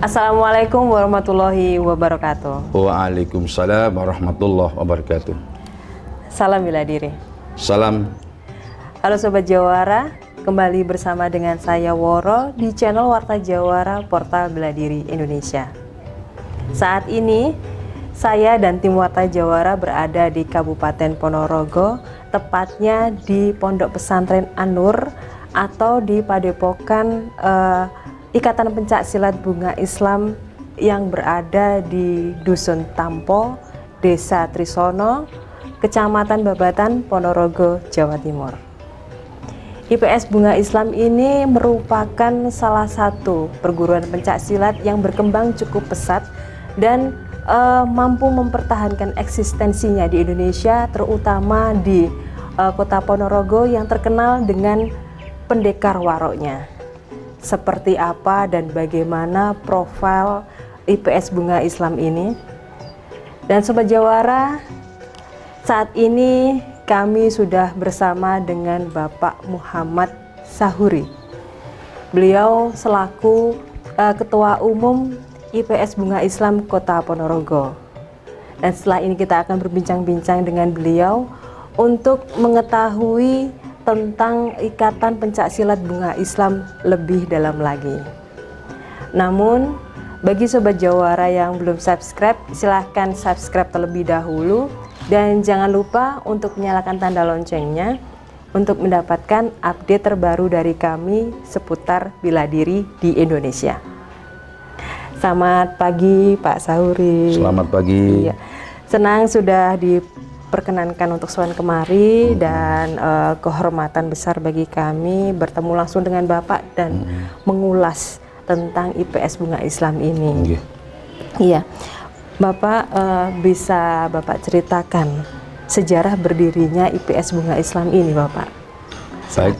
Assalamualaikum warahmatullahi wabarakatuh. Waalaikumsalam warahmatullahi wabarakatuh. Salam bela diri. Salam. Halo Sobat Jawara, kembali bersama dengan saya Woro di channel Warta Jawara Portal Bela Diri Indonesia. Saat ini saya dan tim Warta Jawara berada di Kabupaten Ponorogo, tepatnya di Pondok Pesantren An-Nur atau di Padepokan Ikatan Pencak Silat Bunga Islam yang berada di Dusun Tampo, Desa Trisono, Kecamatan Babatan, Ponorogo, Jawa Timur. IPS Bunga Islam ini merupakan salah satu perguruan pencak silat yang berkembang cukup pesat dan mampu mempertahankan eksistensinya di Indonesia, terutama di kota Ponorogo yang terkenal dengan pendekar waroknya. Seperti apa dan bagaimana profil IPS Bunga Islam ini. Dan Sobat Jawara, saat ini kami sudah bersama dengan Bapak Muhammad Sahuri. Beliau selaku Ketua Umum IPS Bunga Islam Kota Ponorogo. Dan setelah ini kita akan berbincang-bincang dengan beliau untuk mengetahui tentang Ikatan Pencak Silat Bunga Islam lebih dalam lagi. Namun bagi Sobat Jawara yang belum subscribe, silahkan subscribe terlebih dahulu dan jangan lupa untuk menyalakan tanda loncengnya untuk mendapatkan update terbaru dari kami seputar bela diri di Indonesia. Selamat pagi Pak Sahuri. Selamat pagi. Iya. Senang sudah diperkenankan untuk sowan kemari dan kehormatan besar bagi kami bertemu langsung dengan Bapak dan mengulas tentang IPS Bunga Islam ini. Iya, Bapak bisa Bapak ceritakan sejarah berdirinya IPS Bunga Islam ini, Bapak? Baik,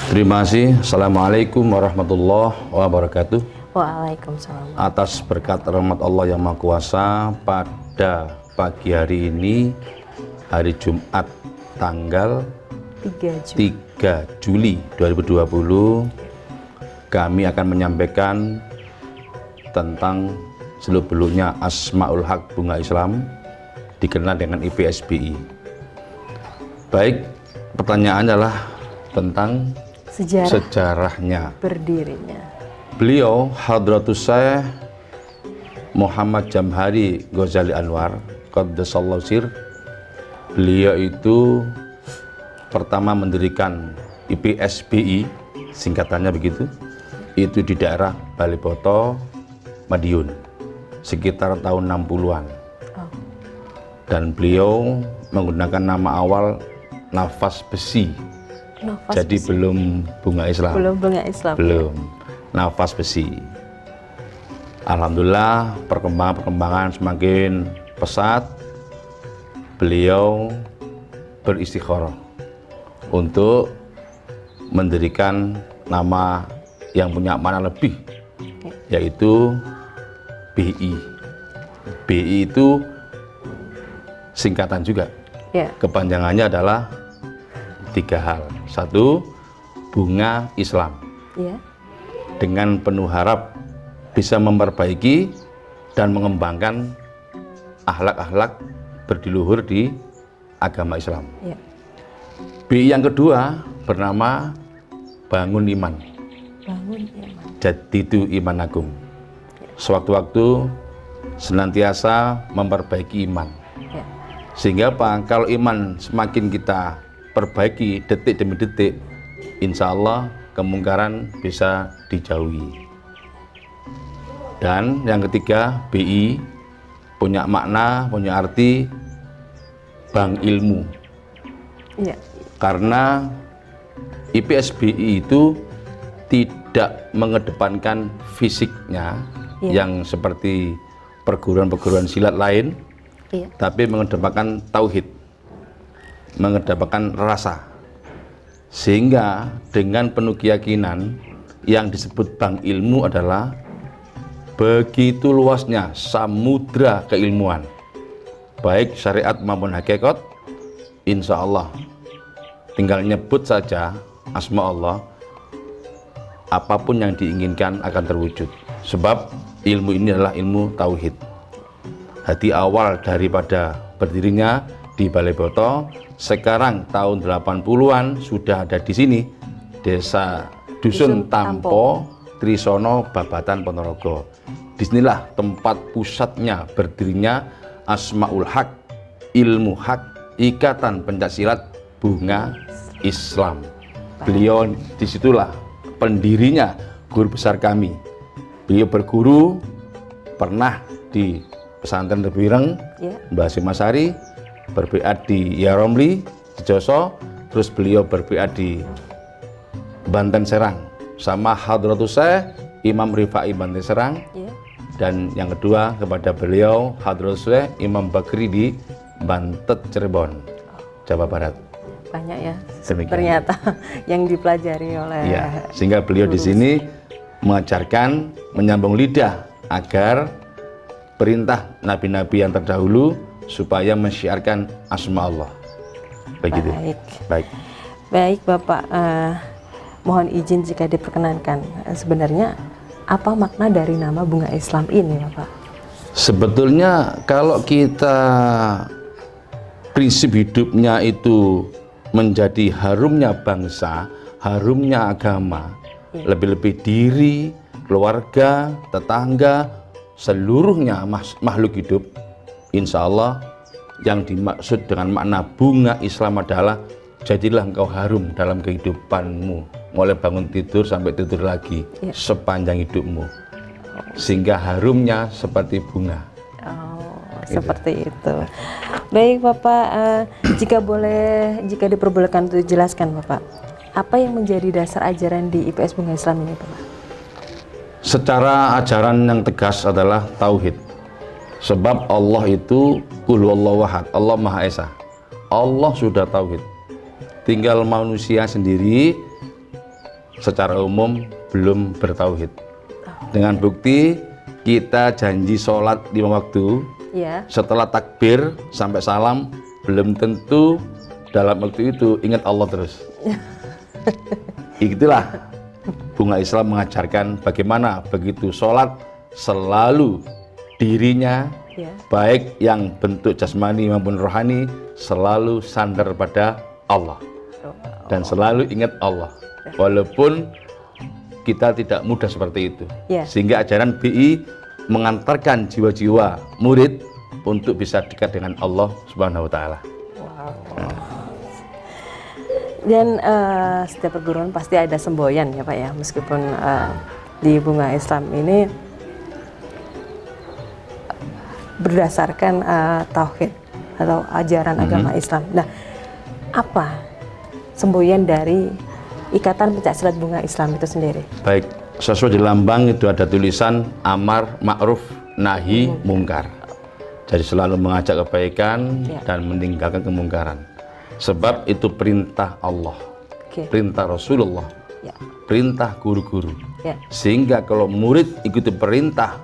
terima kasih. Assalamualaikum warahmatullahi wabarakatuh. Waalaikumsalam. Atas berkat rahmat Allah yang Maha Kuasa, pada pagi hari ini, hari Jumat tanggal 3 Juli 2020, kami akan menyampaikan tentang seluk-beluknya Asmaul Haq Bunga Islam, dikenal dengan IPSBI. Baik, pertanyaannya adalah tentang sejarahnya berdirinya. Beliau Hadratus Syekh Muhammad Jamhari Ghazali Anwar Qaddasallahu sir. Beliau itu pertama mendirikan IPSBI, singkatannya begitu, itu di daerah Baliboto, Madiun, sekitar tahun 60-an. Dan beliau menggunakan nama awal Nafas Besi. Jadi besi. Belum Bunga Islam. Belum Bunga Islam. Belum. Nafas Besi. Alhamdulillah perkembangan semakin pesat. Beliau beristikharah untuk mendirikan nama yang punya makna lebih, yaitu BI. BI itu singkatan juga. Kepanjangannya adalah 3 hal. 1, Bunga Islam. Dengan penuh harap bisa memperbaiki dan mengembangkan akhlak-akhlak berdiluhur di agama Islam. BI yang kedua bernama Bangun Iman. Bangun Iman. Jadi itu iman agung. Sewaktu-waktu senantiasa memperbaiki iman. Sehingga apa? Kalau iman semakin kita perbaiki detik demi detik, insya Allah kemungkaran bisa dijauhi. Dan yang ketiga, BI punya makna, punya arti bank ilmu. Ya. Karena IPS BI itu tidak mengedepankan fisiknya yang seperti perguruan-perguruan silat lain, tapi mengedepankan tauhid, mengedepankan rasa. Sehingga dengan penuh keyakinan yang disebut bank ilmu adalah begitu luasnya samudra keilmuan, baik syariat maupun hakikat. Insya Allah tinggal nyebut saja asma Allah, apapun yang diinginkan akan terwujud. Sebab ilmu ini adalah ilmu tauhid. Hati awal daripada berdirinya di Balai Boto, sekarang tahun 80-an sudah ada di sini, Desa Dusun Tampo, Trisono, Babatan, Ponorogo. Disinilah tempat pusatnya berdirinya Asmaul Haq, ilmu hak, ikatan pencaksilat bunga Islam. Beliau disitulah pendirinya, guru besar kami. Beliau berguru pernah di pesantren Tebuireng, Mbah Simasari, berbiat di Yaromli, di Joso, terus beliau berbiat di Banten Serang sama Hadratus Syekh Imam Rifai Banten Serang, dan yang kedua kepada beliau Hadratus Syekh Imam Bakri di Bantet Cirebon, Jawa Barat. Banyak ya. Demikian. Ternyata yang dipelajari oleh sehingga beliau di sini mengajarkan, menyambung lidah agar perintah nabi-nabi yang terdahulu supaya mensyiarkan asma Allah. Begitu. Baik Bapak, mohon izin jika diperkenankan, sebenarnya apa makna dari nama bunga Islam ini, Bapak? Sebetulnya kalau kita prinsip hidupnya itu menjadi harumnya bangsa, harumnya agama, lebih-lebih diri, keluarga, tetangga, seluruhnya makhluk hidup, insya Allah yang dimaksud dengan makna bunga Islam adalah jadilah engkau harum dalam kehidupanmu, mulai bangun tidur sampai tidur lagi, sepanjang hidupmu, sehingga harumnya seperti bunga. Seperti itu. Baik Bapak, jika diperbolehkan untuk dijelaskan Bapak, apa yang menjadi dasar ajaran di IPS Bunga Islam ini Bapak? Secara ajaran yang tegas adalah tauhid. Sebab Allah itu Qul huwallahu ahad, Allah Maha Esa. Allah sudah tauhid. Tinggal manusia sendiri secara umum belum bertauhid. Dengan bukti kita janji sholat 5 waktu, setelah takbir sampai salam belum tentu dalam waktu itu ingat Allah terus. Itulah bunga Islam mengajarkan bagaimana begitu sholat selalu dirinya, baik yang bentuk jasmani maupun rohani, selalu sandar pada Allah dan selalu ingat Allah, walaupun kita tidak mudah seperti itu. Sehingga ajaran BI mengantarkan jiwa-jiwa murid untuk bisa dekat dengan Allah Subhanahu wa Ta'ala. Dan setiap perguruan pasti ada semboyan ya Pak ya, meskipun di Bunga Islam ini berdasarkan tauhid atau ajaran agama Islam. Nah, apa semboyan dari Ikatan Pencaksilat Bunga Islam itu sendiri? Baik, sesuai di lambang itu ada tulisan amar ma'ruf nahi mungkar. Jadi selalu mengajak kebaikan dan meninggalkan kemungkaran. Sebab itu perintah Allah, perintah Rasulullah, perintah guru-guru. Sehingga kalau murid ikuti perintah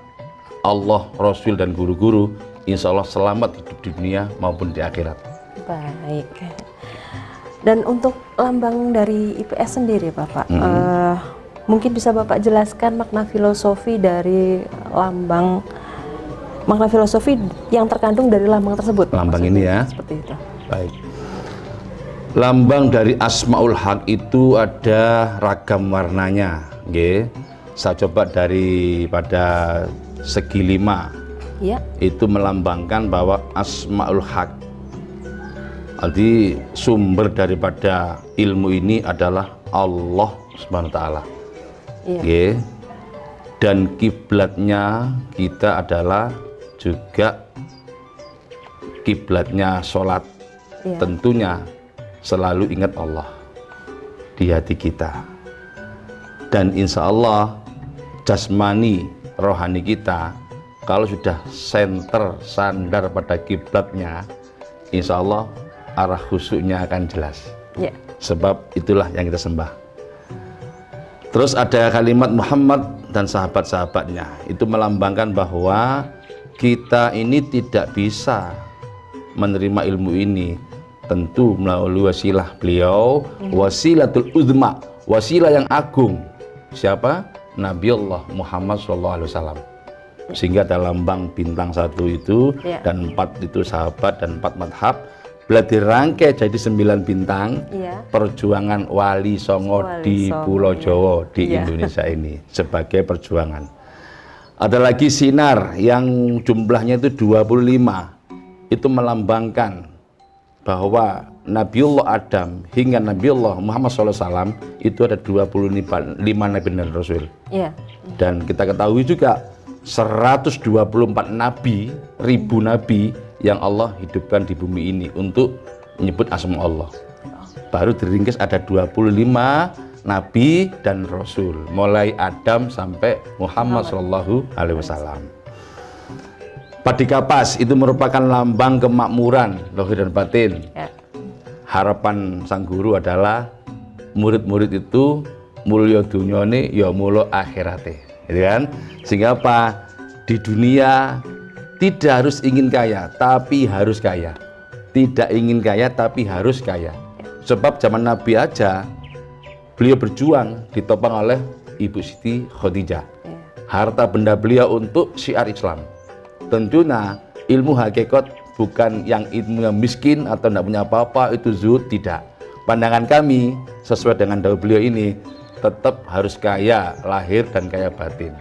Allah, Rasul dan guru-guru, insya Allah selamat hidup di dunia maupun di akhirat. Baik. Dan untuk lambang dari IPS sendiri Bapak, mungkin bisa Bapak jelaskan makna filosofi dari lambang, makna filosofi yang terkandung dari lambang tersebut. Lambang ini ya. Seperti itu. Baik. Lambang dari Asmaul Haq itu ada ragam warnanya. Saya coba daripada segi 5. Itu melambangkan bahwa Asmaul Haq, jadi sumber daripada ilmu ini adalah Allah Subhanahu wa taala. Iya. Nggih. Dan kiblatnya kita adalah juga kiblatnya sholat. Iya. Tentunya selalu ingat Allah di hati kita. Dan insya Allah jasmani rohani kita kalau sudah sandar pada kiblatnya, insya Allah arah khusyuknya akan jelas. Iya. Sebab itulah yang kita sembah. Terus ada kalimat Muhammad dan sahabat-sahabatnya, itu melambangkan bahwa kita ini tidak bisa menerima ilmu ini tentu melalui wasilah beliau, wasilatul uzma, wasilah yang agung. Siapa? Nabi Allah Muhammad SAW. Sehingga ada lambang bintang 1 itu, Ya. dan 4 itu sahabat, dan 4 madhab. Bila dirangkai jadi 9 bintang, Iya. perjuangan Wali Songo Wali di Songo, Pulau iya. Jawa di Iya. Indonesia ini sebagai perjuangan. Ada lagi sinar yang jumlahnya itu 25. Itu melambangkan bahwa Nabiullah Adam hingga Nabiullah Muhammad SAW itu ada 25 Nabi dan Rasul. Iya. Dan kita ketahui juga 124 Nabi, ribu Nabi yang Allah hidupkan di bumi ini untuk menyebut asma Allah. Baru diringkes ada 25 Nabi dan Rasul, mulai Adam sampai Muhammad SAW. Padi kapas itu merupakan lambang kemakmuran lahir dan batin. Ya. Harapan sang guru adalah murid-murid itu mulya dunyane ya mulya akhirate, gitu kan? Sehingga apa? Di dunia tidak harus ingin kaya, tapi harus kaya. Tidak ingin kaya, tapi harus kaya. Sebab zaman Nabi aja beliau berjuang ditopang oleh Ibu Siti Khadijah. Ya. Harta benda beliau untuk syiar Islam. Tentunya ilmu hakikat bukan yang ilmu yang miskin atau tidak punya apa-apa itu zuhud, tidak. Pandangan kami sesuai dengan dawuh beliau ini tetap harus kaya lahir dan kaya batin.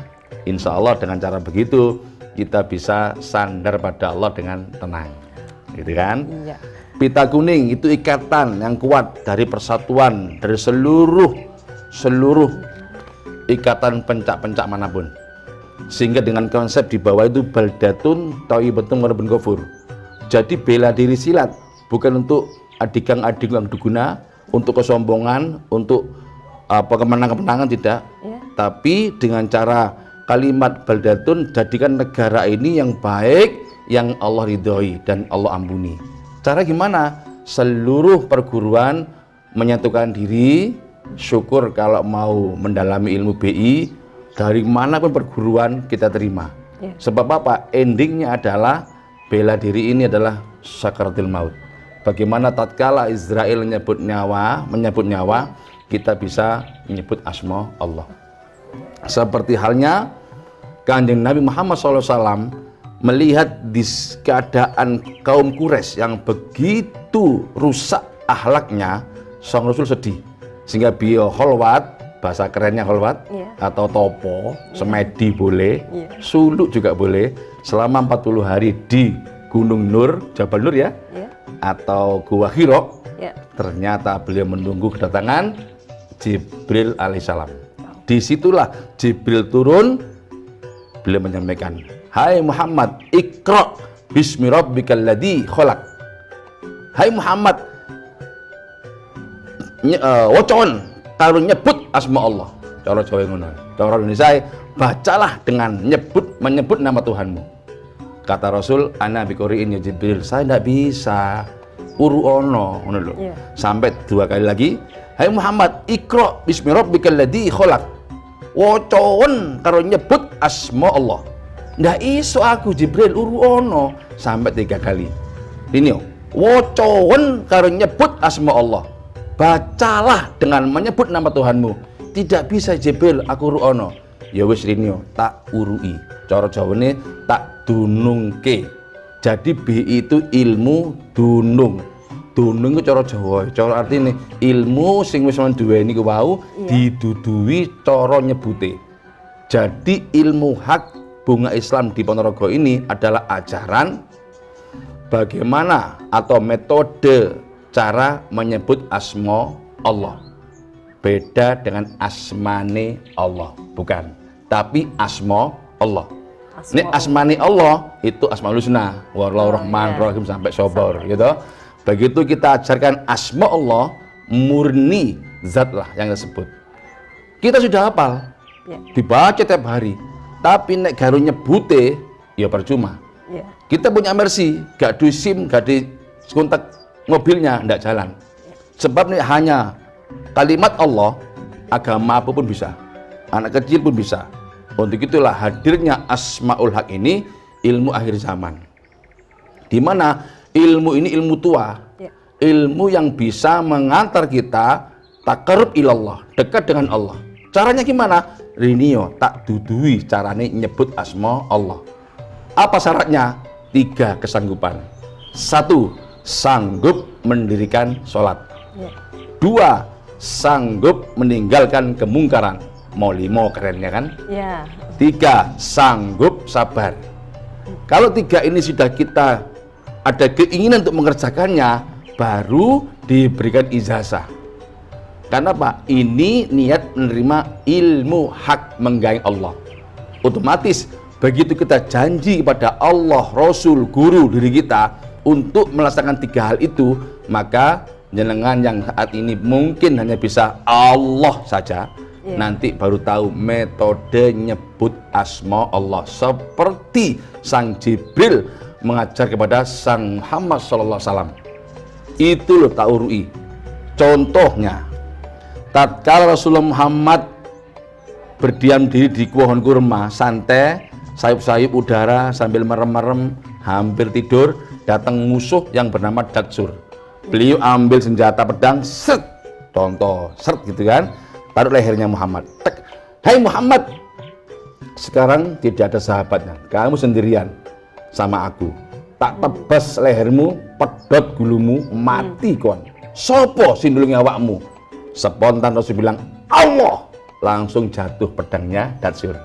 Insya Allah dengan cara begitu kita bisa sandar pada Allah dengan tenang, gitu kan? Iya. Pita kuning itu ikatan yang kuat dari persatuan dari seluruh ikatan pencak-pencak manapun. Sehingga dengan konsep di bawah itu baldatun thayyibatun wa rabbun ghafur. Jadi bela diri silat bukan untuk adikang-adikang duguna, untuk kesombongan, untuk kemenangan-kemenangan, tidak. Ya. Tapi dengan cara kalimat baldatun, jadikan negara ini yang baik, yang Allah ridhoi dan Allah ampuni. Cara gimana? Seluruh perguruan menyatukan diri, syukur kalau mau mendalami ilmu BI, dari manapun perguruan kita terima. Ya. Sebab apa? Endingnya adalah bela diri ini adalah sakaratul maut. Bagaimana tatkala Israel menyebut nyawa, kita bisa menyebut asma Allah. Seperti halnya Kanjeng Nabi Muhammad SAW melihat di keadaan kaum Quraisy yang begitu rusak akhlaknya, sang Rasul sedih. Sehingga beliau kholwat, bahasa kerennya kholwat, Iya. atau topo, semedi boleh, Iya. suluk juga boleh, selama 40 hari di Gunung Nur, Jabal Nur ya, Ya. atau Gua Hiro. Ya. Ternyata beliau menunggu kedatangan Jibril alaihissalam. Disitulah Jibril turun, beliau menyampaikan, hai Muhammad, ikra bismi rabbikal ladzi khalaq. Hai Muhammad, wocon karo nyebut asma Allah. Cara Jawa ngono. Cara Indonesia, bacalah dengan menyebut nama Tuhanmu. Kata Rasul, ana biqori'in ya Jibril, saya tidak bisa. Uru ono, ngono lho. Iya. Sampai 2 kali lagi, hai Muhammad, ikra bismi rabbikal ladzi khalaq. Wocon karo nyebut asma Allah. Ndak iso aku Jibril uru ono, sampai 3 kali. Ini yo, wocon karo nyebut asma Allah. Bacalah dengan menyebut nama Tuhanmu. Tidak bisa Jibril aku uru ono. Ya wis rinyo tak urui. Cara Jawane tak dunungke. Jadi B itu ilmu dunung. Dunung itu cara Jawa. Cara artine ilmu sing wis duweni ku wau diduduhi cara nyebute. Jadi ilmu hak bunga Islam di Ponorogo ini adalah ajaran bagaimana atau metode cara menyebut asma Allah. beda dengan asmane Allah, bukan, tapi asma Allah. Ini asmani Allah itu asmaul husna, wallahu rahman rahim sampai sobor gitu. Begitu kita ajarkan asma Allah, murni zat lah yang disebut. Kita sudah hafal, dibaca tiap hari, tapi nek garu nyebute ya percuma. Kita punya Mercy, gak di SIM, gak di kontak mobilnya, ndak jalan. Sebab ini hanya kalimat Allah, agama apapun bisa, anak kecil pun bisa. Untuk itulah hadirnya Asmaul Haq ini ilmu akhir zaman, di mana ilmu ini ilmu tua, ilmu yang bisa mengantar kita taqarrub ilallah, dekat dengan Allah. Caranya gimana? Rinio tak dudui carane nyebut asma Allah. Apa syaratnya? 3 kesanggupan. 1, sanggup mendirikan sholat. 2, sanggup meninggalkan kemungkaran. Mau 5 kerennya kan? 3, sanggup sabar. Kalau 3 ini sudah kita ada keinginan untuk mengerjakannya, baru diberikan ijazah. Karena apa? Ini niat menerima ilmu hak menggait Allah. Otomatis begitu kita janji kepada Allah, Rasul, Guru, diri kita untuk melaksanakan 3 hal itu, maka jenengan yang saat ini mungkin hanya bisa Allah saja, nanti baru tahu metode nyebut asma Allah, seperti Sang Jibril mengajar kepada Sang Muhammad SAW. Itu loh ta'urui. Contohnya, tatkala Rasulullah Muhammad berdiam diri di pohon kurma, santai, sayup-sayup udara sambil merem-merem, hampir tidur, datang musuh yang bernama Datsur. Beliau ambil senjata pedang, seret, contoh, seret gitu kan, taruh lehernya Muhammad. Tek. Hai Muhammad, sekarang tidak ada sahabatnya, kamu sendirian sama aku. Tak tebas lehermu, pedot gulumu, mati kon. Sopo sindulungi awakmu? Spontan Rasul bilang, Allah. Langsung jatuh pedangnya Datsur.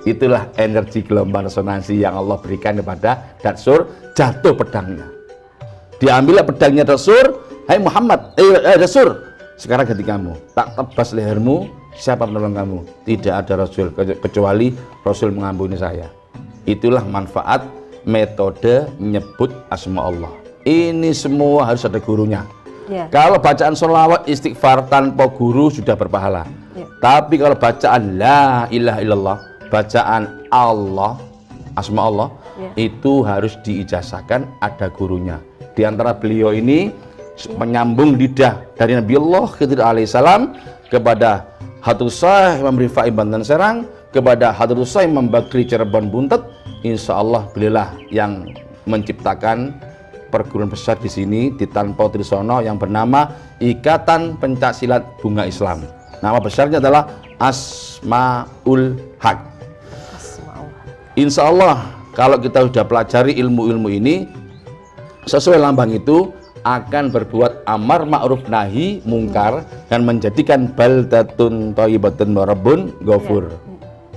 Itulah energi gelombang resonansi yang Allah berikan kepada Datsur, jatuh pedangnya. Diambillah pedangnya Datsur, hai Muhammad, Datsur, sekarang ganti kamu, tak tebas lehermu, siapa penolong kamu? Tidak ada Rasul, kecuali Rasul mengampuni saya. Itulah manfaat metode menyebut asma Allah. Ini semua harus ada gurunya. Kalau bacaan sholawat istighfar tanpa guru sudah berpahala. Tapi kalau bacaan la ilaha illallah, bacaan Allah, asma Allah, itu harus diijazahkan, ada gurunya. Di antara beliau ini menyambung lidah dari Nabi Allah Khidir alaihissalam kepada Hadratus Syekh Imam Rifai Banten Serang, kepada Hadratus Syekh Imam Bakri Cirebon Buntet. Insya Allah beliaulah yang menciptakan perguruan besar di sini di Tanpa Trisono yang bernama Ikatan Pencaksilat Bunga Islam. Nama besarnya adalah Asmaul Haq. Insya Allah kalau kita sudah pelajari ilmu-ilmu ini sesuai lambang itu, akan berbuat amar ma'ruf nahi mungkar dan menjadikan baldatun thayyibatun warabun ghafur.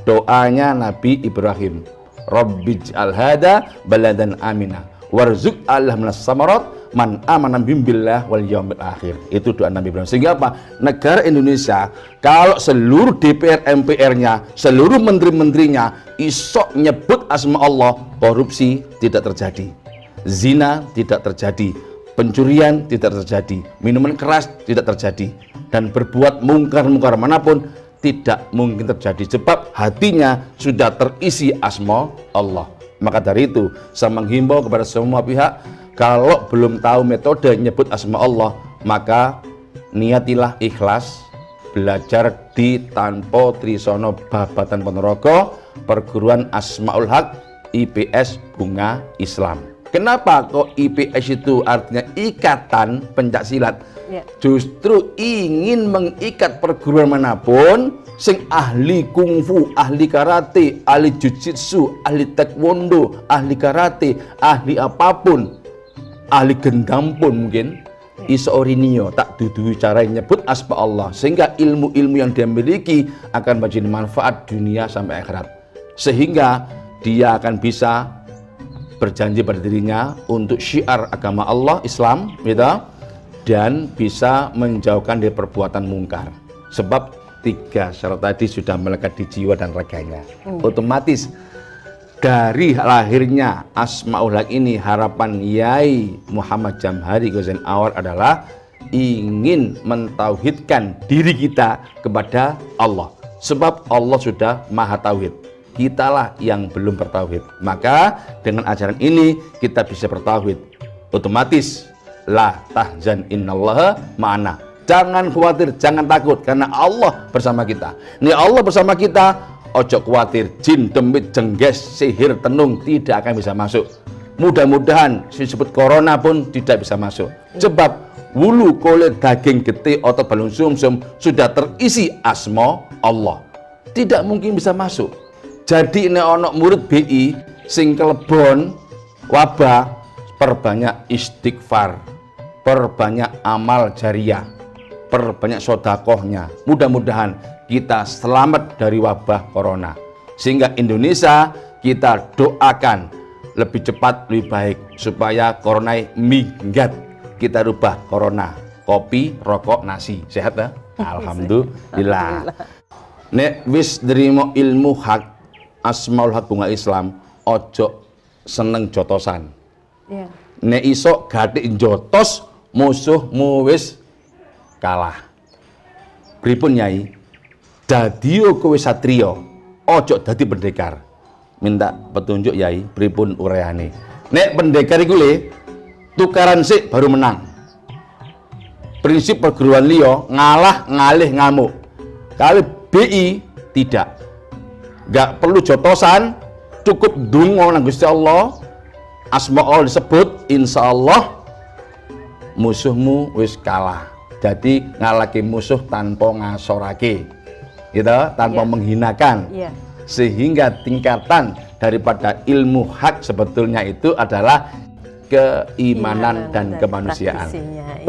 Doanya Nabi Ibrahim, Rabbij'al hada baladan amina warzuq Allah minas samarat man amana billah wal yaumil akhir. Itu doa Nabi Ibrahim. Sehingga apa? Negara Indonesia kalau seluruh DPR MPR-nya, seluruh menteri-menterinya isok nyebut asma Allah, korupsi tidak terjadi, zina tidak terjadi, pencurian tidak terjadi, minuman keras tidak terjadi, dan berbuat mungkar-mungkar manapun tidak mungkin terjadi, sebab hatinya sudah terisi asma Allah. Maka dari itu saya menghimbau kepada semua pihak, kalau belum tahu metode nyebut asma Allah, maka niatilah ikhlas belajar di Tanpa Trisono Babatan Ponorogo, perguruan Asmaul Haq IPS Bunga Islam. Kenapa kok IPS itu artinya ikatan pencaksilat? Justru ingin mengikat perguruan manapun sing ahli kungfu, ahli karate, ahli jujitsu, ahli taekwondo, ahli karate, ahli apapun, ahli gendam pun mungkin iso orinio tak dudu cara nyebut asma Allah, sehingga ilmu-ilmu yang dia miliki akan menjadi manfaat dunia sampai akhirat, sehingga dia akan bisa berjanji pada dirinya untuk syiar agama Allah Islam gitu, dan bisa menjauhkan dari perbuatan mungkar. Sebab 3 syarat tadi sudah melekat di jiwa dan raganya. Otomatis dari lahirnya Asmaul Haq ini, harapan Yai Muhammad Jamhari Ghazali Anwar adalah ingin mentauhidkan diri kita kepada Allah. Sebab Allah sudah maha tauhid, kitalah yang belum bertauhid. Maka dengan ajaran ini kita bisa bertauhid. Otomatis la tahzan innallaha ma'ana. Jangan khawatir, jangan takut, karena Allah bersama kita. Ini Allah bersama kita, ojo khawatir, jin, demit, jengges, sihir, tenung tidak akan bisa masuk. Mudah-mudahan disebut corona pun tidak bisa masuk. Sebab wulu, kulit, daging, getih, otot, balung sumsum sudah terisi asma Allah. Tidak mungkin bisa masuk. Jadi ini ono murid BI sing kelebon wabah, perbanyak istighfar, perbanyak amal jariah, perbanyak sodakohnya. Mudah-mudahan kita selamat dari wabah corona, sehingga Indonesia kita doakan lebih cepat lebih baik supaya corona minggat. Kita rubah corona kopi, rokok, nasi. Sehat ya? Alhamdulillah. Nek wis nerimo ilmu hak Asmaul Haq bunga Islam, ojo seneng jotosan. Iya. Nek iso gathik jotos, musuhmu wis kalah. Pripun Nyai? Dadio kowe satrio, ojo dadi pendekar. Minta petunjuk Yai, pripun ureane. Nek pendekar iku le tukaran sik baru menang. Prinsip perguruan liya ngalah ngalih ngamuk. Kali BI tidak. Enggak perlu jotosan, cukup donga nang Gusti Allah. Asma Allah disebut, insyaallah musuhmu wis kalah. Jadi ngalahke musuh tanpa ngasorake, gitu, tanpa menghinakan. Sehingga tingkatan daripada ilmu hak sebetulnya itu adalah keimanan dan kemanusiaan.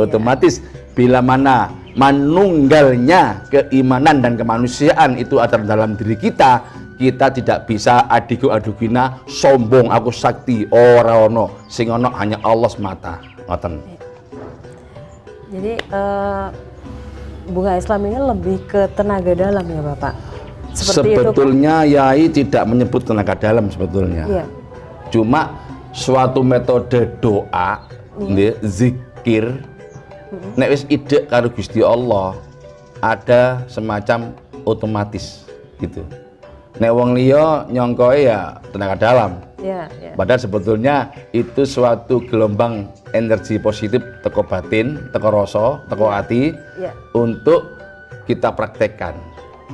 Otomatis bila mana manunggalnya keimanan dan kemanusiaan itu ada dalam diri kita, kita tidak bisa adiku-adukina sombong aku sakti ora ono, sing ono hanya Allah semata. Ngoten. Jadi bunga Islam ini lebih ke tenaga dalam ya Bapak? Sebetulnya itu, Yai tidak menyebut tenaga dalam sebetulnya. Iya. Cuma suatu metode doa, zikir, nek wis ide karo Gusti Allah ada semacam otomatis gitu. Nek wong liya nyongkoe ya tenaga dalam. Iya. Padahal sebetulnya itu suatu gelombang energi positif teko batin, teko rasa, teko hati untuk kita praktekkan.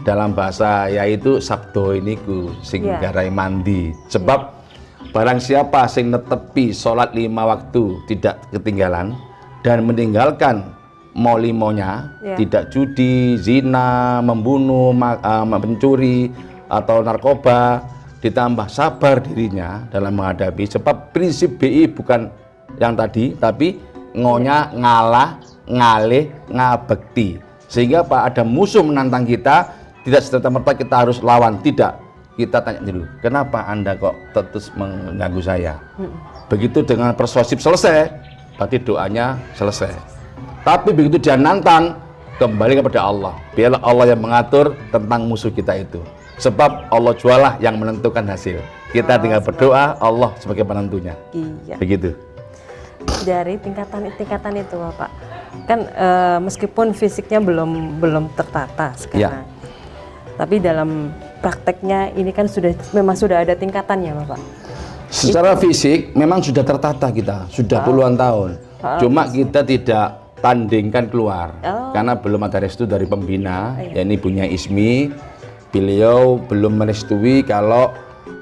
Dalam bahasa yaitu sabdo iniku sing garai mandi. Sebab barang siapa sing netepi sholat 5 waktu tidak ketinggalan dan meninggalkan mau-limonya, tidak judi, zina, membunuh, mencuri atau narkoba, ditambah sabar dirinya dalam menghadapi. Sebab prinsip BI bukan yang tadi, tapi ngonya ngalah, ngalih, ngabekti. Sehingga Pak ada musuh menantang kita, tidak serta-merta kita harus lawan, tidak. Kita tanya dulu, kenapa Anda kok terus mengganggu saya? Begitu dengan persuasif selesai, berarti doanya selesai. Tapi begitu dia nantang, kembali kepada Allah. Biarlah Allah yang mengatur tentang musuh kita itu. Sebab Allah jualah yang menentukan hasil. Kita tinggal berdoa, Allah sebagai penentunya. Iya. Begitu. Dari tingkatan itu Bapak, kan meskipun fisiknya belum tertata sekarang. Tapi dalam prakteknya ini kan memang sudah ada tingkatannya Bapak. Secara fisik memang sudah tertata kita, sudah puluhan tahun. Cuma kita tidak tandingkan keluar karena belum ada restu dari pembina, yakni Bunya Ismi. Beliau belum merestui kalau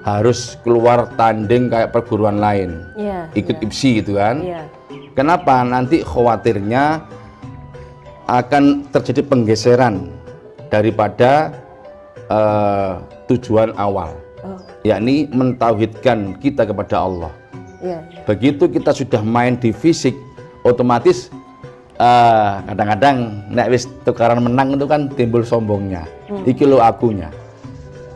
harus keluar tanding kayak perguruan lain, ikut IPSI gitu kan. Kenapa? Nanti khawatirnya akan terjadi penggeseran daripada tujuan awal, yakni mentauhidkan kita kepada Allah. Begitu kita sudah main di fisik, otomatis kadang-kadang nek wis tukaran menang itu kan timbul sombongnya, iki lo akunya.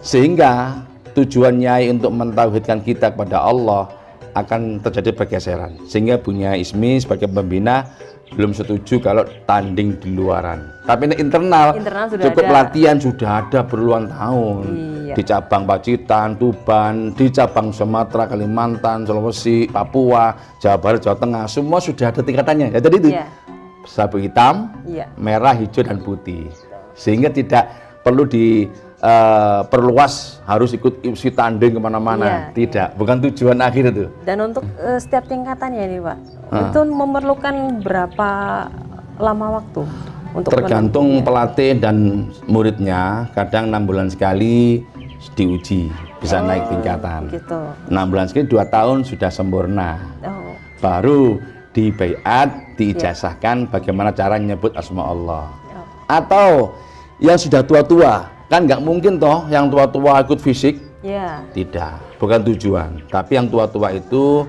Sehingga tujuan Nyai untuk mentauhidkan kita kepada Allah akan terjadi pergeseran. Sehingga Bunya Ismi sebagai pembina belum setuju kalau tanding di luaran. Tapi ini internal sudah cukup ada. latihan sudah ada berpuluhan tahun. Iya. Di cabang Pacitan, Tuban, di cabang Sumatera, Kalimantan, Sulawesi, Papua, Jawa Barat, Jawa Tengah, semua sudah ada tingkatannya. Ya tadi itu. Iya. Sabuk hitam, Iya. merah, hijau, dan putih. Sehingga tidak perlu diperluas harus ikut isi tanding kemana-mana. Iya, Tidak, bukan tujuan akhir itu. Dan untuk setiap tingkatannya ini Pak, itu memerlukan berapa lama waktu untuk Tergantung pelatih dan muridnya. Kadang 6 bulan sekali diuji, bisa naik tingkatan. gitu. 6 bulan sekali, 2 tahun sudah sempurna. Oh, Baru di baiat, diijazahkan bagaimana cara nyebut asma Allah. oh. Atau yang sudah tua-tua, kan nggak mungkin toh yang tua-tua ikut fisik. Ya, Tidak, bukan tujuan. Tapi yang tua itu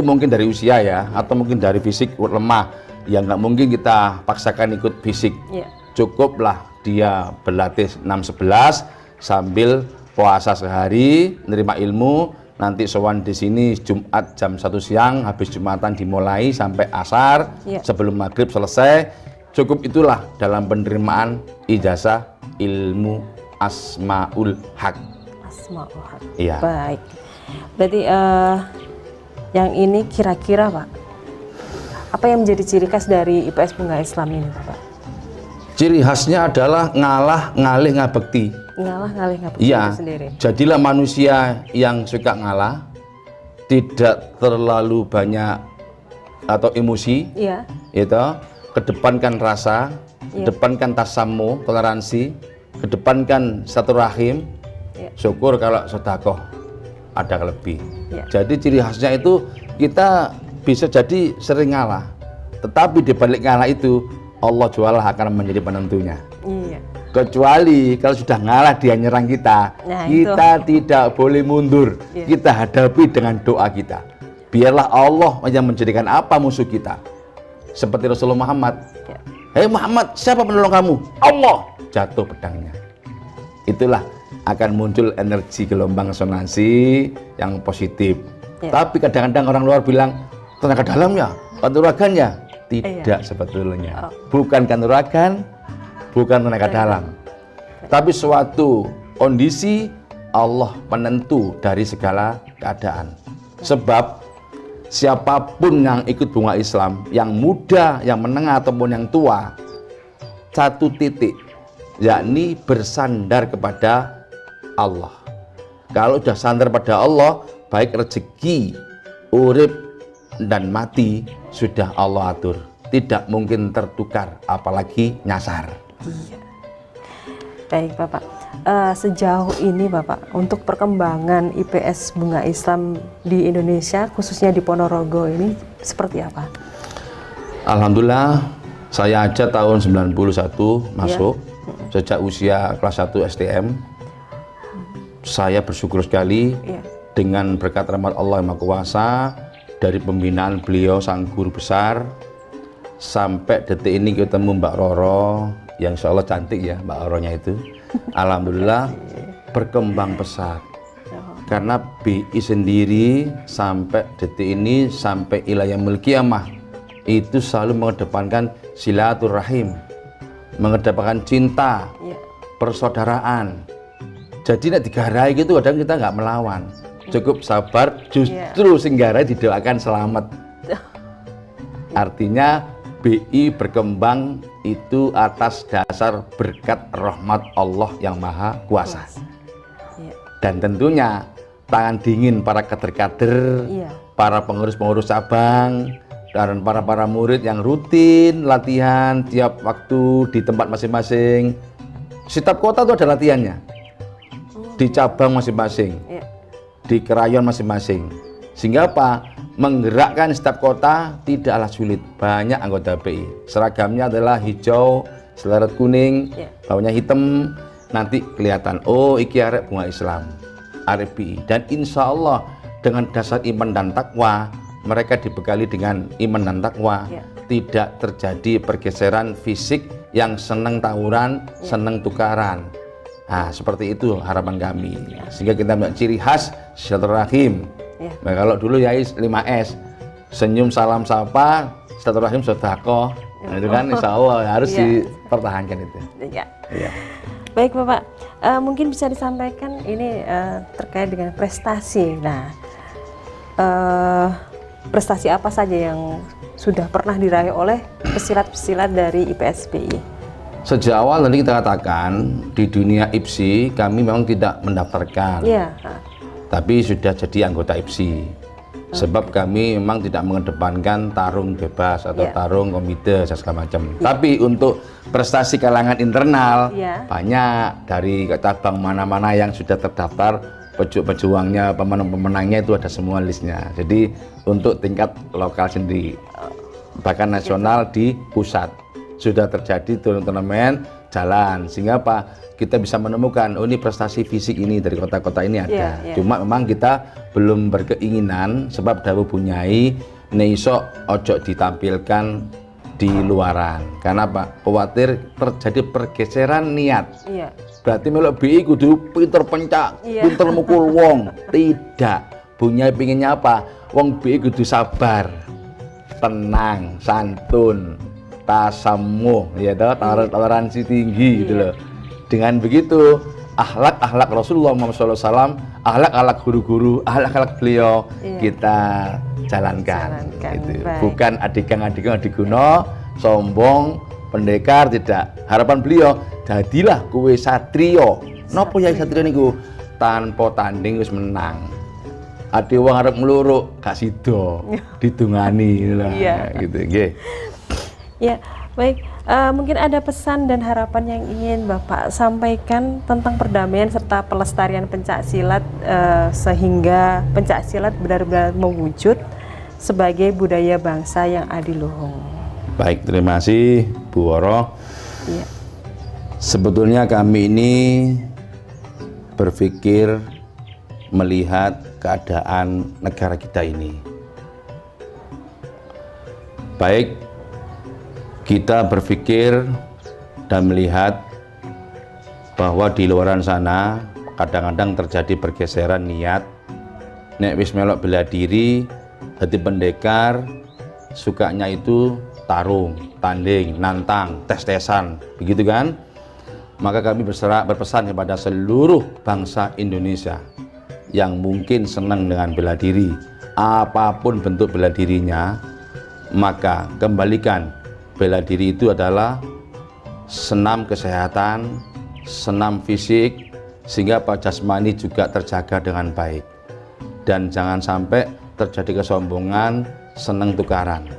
mungkin dari usia ya, atau mungkin dari fisik lemah. Ya nggak mungkin kita paksakan ikut fisik. ya. Cukuplah dia berlatih 6-11 sambil puasa sehari, nerima ilmu. Nanti sowan di sini Jumat jam 1 siang, habis Jumatan dimulai sampai asar, Ya. sebelum maghrib selesai. Cukup itulah dalam penerimaan ijazah ilmu Asmaul Haq. Asmaul Haq. Iya. Baik. Berarti yang ini kira-kira Pak, apa yang menjadi ciri khas dari IPS Bunga Islam ini Pak? Ciri khasnya adalah ngalah, ngalih, ngabekti. Ngalah ngalih ngabekti Iya, itu sendiri. jadilah manusia yang suka ngalah, tidak terlalu banyak atau emosi, Iya. itu, kedepankan rasa, Iya. kedepankan tasamu, toleransi, kedepankan satu rahim, Iya. syukur kalau sedekah ada lebih. Iya. Jadi ciri khasnya itu kita bisa jadi sering ngalah, tetapi di balik ngalah itu Allah jualah akan menjadi penentunya. Iya. Kecuali kalau sudah ngalah dia nyerang kita, Nah, kita tidak boleh mundur. Iya. Kita hadapi dengan doa kita. Biarlah Allah yang menjadikan apa musuh kita. Seperti Rasulullah Muhammad. Ya. Hei Muhammad, siapa penolong kamu? Allah. Jatuh pedangnya. Itulah akan muncul energi gelombang resonansi yang positif. Ya. Tapi kadang-kadang orang luar bilang tenaga dalamnya, kanuragannya. Tidak sebetulnya. Bukan kanuragan, bukan tenaga dalam. Tapi suatu kondisi Allah penentu dari segala keadaan. Sebab siapapun yang ikut bunga Islam, yang muda, yang menengah ataupun yang tua, satu titik, yakni bersandar kepada Allah. Kalau sudah sandar pada Allah, baik rezeki, urip, dan mati sudah Allah atur. Tidak mungkin tertukar, apalagi nyasar. Baik Bapak, sejauh ini Bapak, untuk perkembangan IPS Bunga Islam di Indonesia, khususnya di Ponorogo ini seperti apa? Alhamdulillah, saya aja tahun 91 masuk, sejak usia kelas 1 STM. Saya bersyukur sekali Iya. dengan berkat rahmat Allah yang Maha Kuasa, dari pembinaan beliau sang guru besar, sampai detik ini ketemu Mbak Roro, yang insya Allah cantik ya Mbak Roronya itu. Alhamdulillah berkembang pesat. Karena BI sendiri sampai detik ini, sampai ila yaumil qiyamah, itu selalu mengedepankan silaturahim, mengedepankan cinta, Iya. persaudaraan. Jadi nek digarai gitu kadang kita nggak melawan, cukup sabar, justru singgarai didoakan selamat. Artinya BI berkembang itu atas dasar berkat rahmat Allah yang Maha Kuasa. Iya. Dan tentunya tangan dingin para kader-kader, Iya. para pengurus-pengurus cabang, dan para murid yang rutin latihan tiap waktu di tempat masing-masing. Setiap kota itu ada latihannya, di cabang masing-masing, Iya. di krayon masing-masing. Sehingga apa? Menggerakkan setiap kota tidaklah sulit. Banyak anggota BI. Seragamnya adalah hijau, seleret kuning, Iya. bawahnya hitam. Nanti kelihatan, oh iki arek bunga Islam, arek BI. Dan insya Allah dengan dasar iman dan takwa, mereka dibekali dengan iman dan takwa, Iya. tidak terjadi pergeseran fisik yang seneng tawuran, seneng tukaran. Nah, seperti itu harapan kami. Sehingga kita punya ciri khas silaturahim, Iya. Nah, kalau dulu ya 5S, senyum, salam, sapa, silaturahim, sedekah. Nah, itu kan insya Allah harus Iya. dipertahankan itu. Iya. Iya. Baik Bapak, mungkin bisa disampaikan ini terkait dengan prestasi. Nah, prestasi apa saja yang sudah pernah diraih oleh pesilat-pesilat dari IPSPI? Sejak awal tadi kita katakan di dunia IPSI kami memang tidak mendaftarkan, Iya. tapi sudah jadi anggota IPSI. Sebab kami memang tidak mengedepankan tarung bebas atau Iya. tarung komite dan segala macam. Tapi untuk prestasi kalangan internal Iya. banyak dari cabang mana-mana yang sudah terdaftar, pejuangnya, pemenang-pemenangnya itu ada semua listnya. Jadi untuk tingkat lokal sendiri, bahkan nasional di pusat sudah terjadi turnamen jalan, sehingga apa, kita bisa menemukan oh ini prestasi fisik ini dari kota-kota ini ada. Iya. Cuma memang kita belum berkeinginan sebab dawuh bunyai neiso ojo ditampilkan di luaran. Karena apa? Khawatir terjadi pergeseran niat. Iya. Berarti melok BI kudu pinter pencak, Iya. pinter mukul wong. Tidak. Bunyai pinginnya apa? Wong BI kudu sabar, tenang, santun, tasamuh, ya toh, toleransi tinggi gitu loh. Dengan begitu, akhlak Rasulullah Muhammad SAW, akhlak guru-guru, akhlak beliau kita jalankan. Gitu. Baik. Bukan adikang adiguno, sombong, pendekar, tidak. Harapan beliau, jadilah kue satrio. Nopo ya satrio niku tanpa tanding wis menang. Ade wong arep mluruk gak sida, didungani lah gitu nggih. Ya, baik. Mungkin ada pesan dan harapan yang ingin Bapak sampaikan tentang perdamaian serta pelestarian pencak silat sehingga pencak silat benar-benar mewujud sebagai budaya bangsa yang adiluhung. Baik, terima kasih Bu Woro. Iya. Sebetulnya kami ini berpikir melihat keadaan negara kita ini. Baik, kita berpikir dan melihat bahwa di luaran sana kadang-kadang terjadi pergeseran niat. Nek wis melok bela diri, jadi pendekar, sukanya itu tarung, tanding, nantang, tes-tesan, begitu kan? Maka kami berpesan kepada seluruh bangsa Indonesia yang mungkin senang dengan bela diri, apapun bentuk bela dirinya, maka kembalikan bela diri itu adalah senam kesehatan, senam fisik, sehingga jasmani juga terjaga dengan baik. Dan jangan sampai terjadi kesombongan, senang tukaran.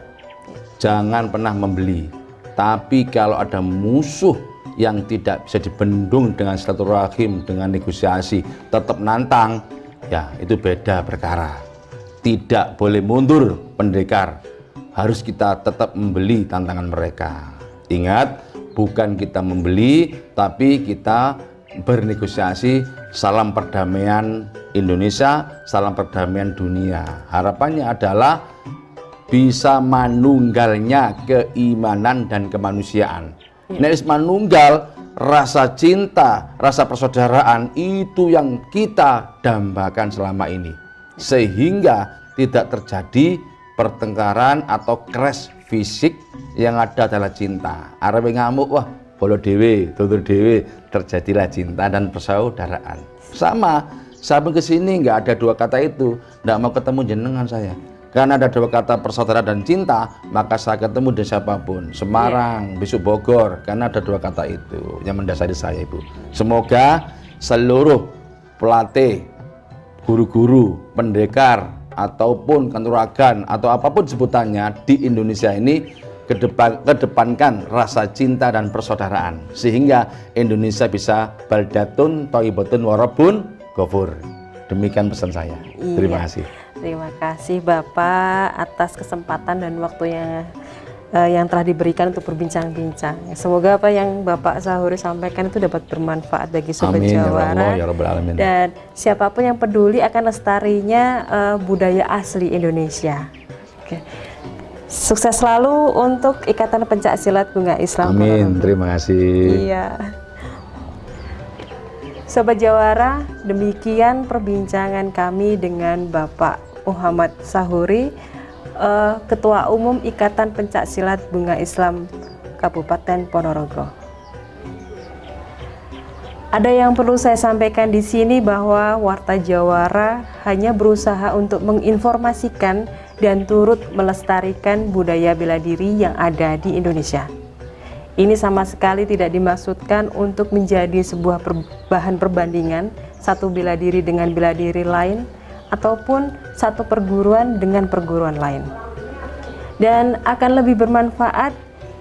Jangan pernah membeli. Tapi kalau ada musuh yang tidak bisa dibendung dengan silaturahim, dengan negosiasi, tetap nantang, ya itu beda perkara. Tidak boleh mundur pendekar. Harus kita tetap membeli tantangan mereka. Ingat, bukan kita membeli, tapi kita bernegosiasi. Salam perdamaian Indonesia, salam perdamaian dunia. Harapannya adalah bisa manunggalnya keimanan dan kemanusiaan. Nek manunggal, rasa cinta, rasa persaudaraan itu yang kita dambakan selama ini. Sehingga tidak terjadi pertengkaran atau crash fisik, yang ada adalah cinta. Arep ngamuk, wah bolo dewe, tutur dewe, terjadilah cinta dan persaudaraan. Sama, saya pun kesini nggak ada dua kata itu, nggak mau ketemu jenengan saya. Karena ada dua kata persaudaraan dan cinta, maka saya ketemu dengan siapapun, Semarang, besok Bogor, karena ada dua kata itu yang mendasari saya, Ibu. Semoga seluruh pelatih, guru-guru, pendekar, ataupun kanuragan atau apapun sebutannya di Indonesia ini kedepankan rasa cinta dan persaudaraan, sehingga Indonesia bisa baldatun thayyibatun warabun ghafur. Demikian pesan saya. Terima kasih. Terima kasih Bapak atas kesempatan dan waktunya yang telah diberikan untuk berbincang-bincang. Semoga apa yang Bapak Sahuri sampaikan itu dapat bermanfaat bagi Sobat Amin, Jawara. ya Rabbal Alamin. Dan siapapun yang peduli akan lestarinya budaya asli Indonesia. Oke. Sukses selalu untuk Ikatan Pencak Silat Bunga Islam. Amin, terima kasih. Iya. Sobat Jawara, demikian perbincangan kami dengan Bapak Muhammad Sahuri, Ketua Umum Ikatan Pencak Silat Bunga Islam Kabupaten Ponorogo. Ada yang perlu saya sampaikan di sini bahwa Warta Jawara hanya berusaha untuk menginformasikan dan turut melestarikan budaya bela diri yang ada di Indonesia. Ini sama sekali tidak dimaksudkan untuk menjadi sebuah bahan perbandingan satu bela diri dengan bela diri lain ataupun satu perguruan dengan perguruan lain. Dan akan lebih bermanfaat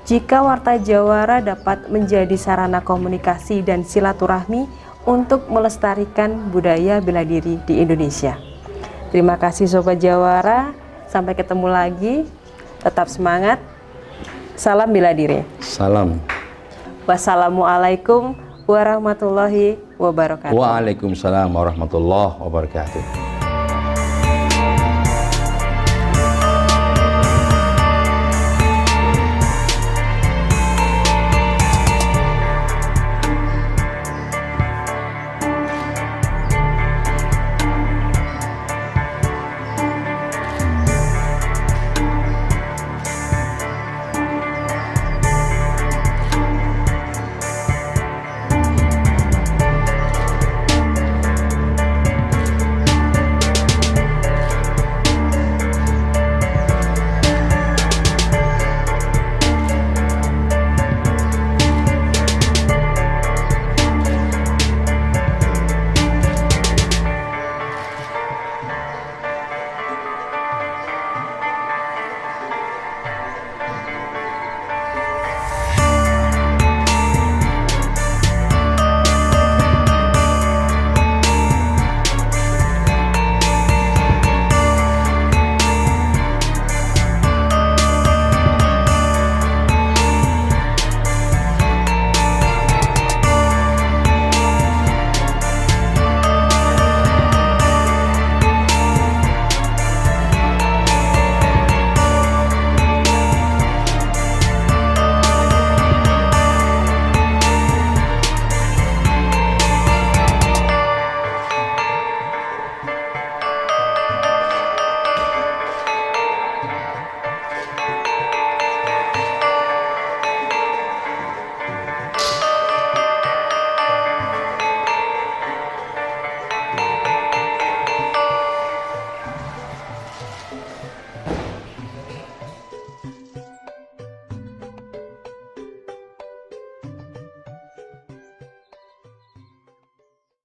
jika Warta Jawara dapat menjadi sarana komunikasi dan silaturahmi untuk melestarikan budaya bela diri di Indonesia. Terima kasih Sobat Jawara, sampai ketemu lagi, tetap semangat, salam bela diri. Salam. Wassalamualaikum warahmatullahi wabarakatuh. Waalaikumsalam warahmatullahi wabarakatuh.